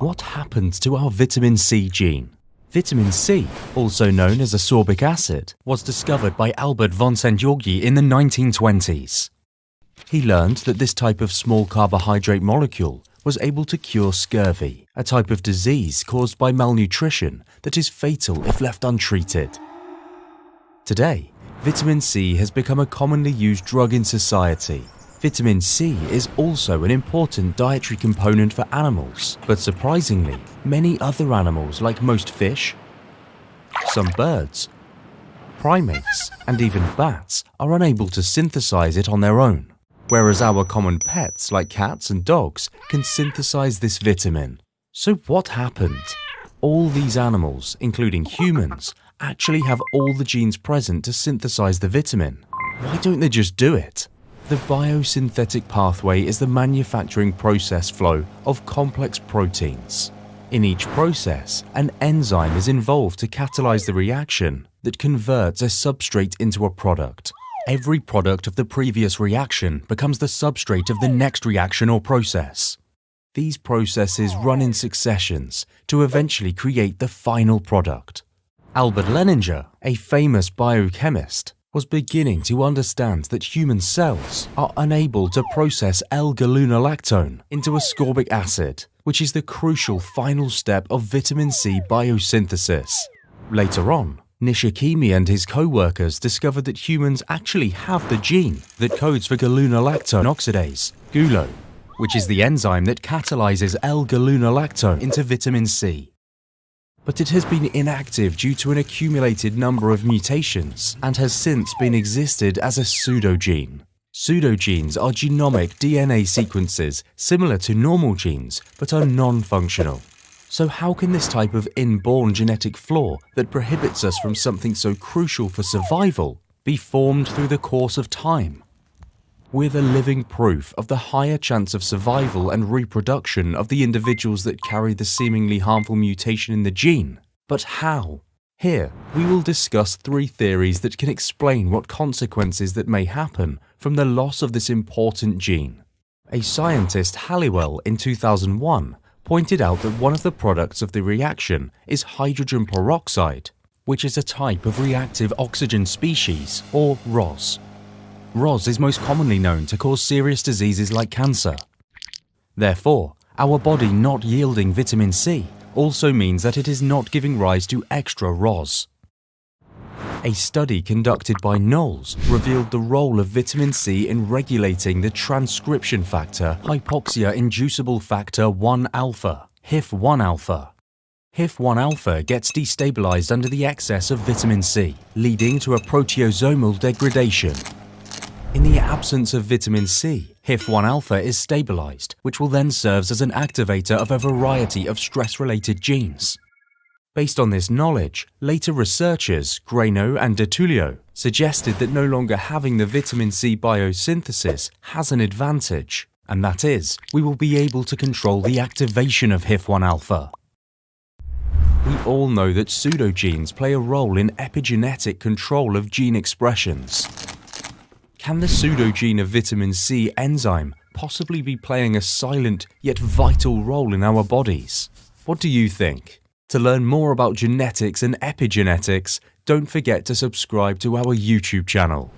What happened to our vitamin C gene? Vitamin C, also known as ascorbic acid, was discovered by Albert von Szent-Györgyi in the 1920s. He learned that this type of small carbohydrate molecule was able to cure scurvy, a type of disease caused by malnutrition that is fatal if left untreated. Today, vitamin C has become a commonly used drug in society. Vitamin C is also an important dietary component for animals, but surprisingly, many other animals like most fish, some birds, primates, and even bats are unable to synthesize it on their own, whereas our common pets like cats and dogs can synthesize this vitamin. So what happened? All these animals, including humans, actually have all the genes present to synthesize the vitamin. Why don't they just do it? The biosynthetic pathway is the manufacturing process flow of complex proteins. In each process, an enzyme is involved to catalyze the reaction that converts a substrate into a product. Every product of the previous reaction becomes the substrate of the next reaction or process. These processes run in successions to eventually create the final product. Albert Leninger, a famous biochemist, was beginning to understand that human cells are unable to process L-gallunolactone into ascorbic acid, which is the crucial final step of vitamin C biosynthesis. Later on, Nishikimi and his co-workers discovered that humans actually have the gene that codes for gallunolactone oxidase, GULO, which is the enzyme that catalyzes L-gallunolactone into vitamin C. But it has been inactive due to an accumulated number of mutations and has since been existed as a pseudogene. Pseudogenes are genomic DNA sequences similar to normal genes but are non-functional. So how can this type of inborn genetic flaw that prohibits us from something so crucial for survival be formed through the course of time? We're the living proof of the higher chance of survival and reproduction of the individuals that carry the seemingly harmful mutation in the gene. But how? Here, we will discuss 3 theories that can explain what consequences that may happen from the loss of this important gene. A scientist, Halliwell, in 2001, pointed out that one of the products of the reaction is hydrogen peroxide, which is a type of reactive oxygen species, or ROS. ROS is most commonly known to cause serious diseases like cancer. Therefore, our body not yielding vitamin C also means that it is not giving rise to extra ROS. A study conducted by Knowles revealed the role of vitamin C in regulating the transcription factor hypoxia-inducible factor 1-alpha, HIF-1-alpha. HIF-1-alpha gets destabilized under the excess of vitamin C, leading to a proteasomal degradation. In the absence of vitamin C, HIF-1-alpha is stabilized, which will then serve as an activator of a variety of stress-related genes. Based on this knowledge, later researchers, Grano and DeTullio, suggested that no longer having the vitamin C biosynthesis has an advantage, and that is, we will be able to control the activation of HIF-1-alpha. We all know that pseudogenes play a role in epigenetic control of gene expressions. Can the pseudogene of vitamin C enzyme possibly be playing a silent yet vital role in our bodies? What do you think? To learn more about genetics and epigenetics, don't forget to subscribe to our YouTube channel.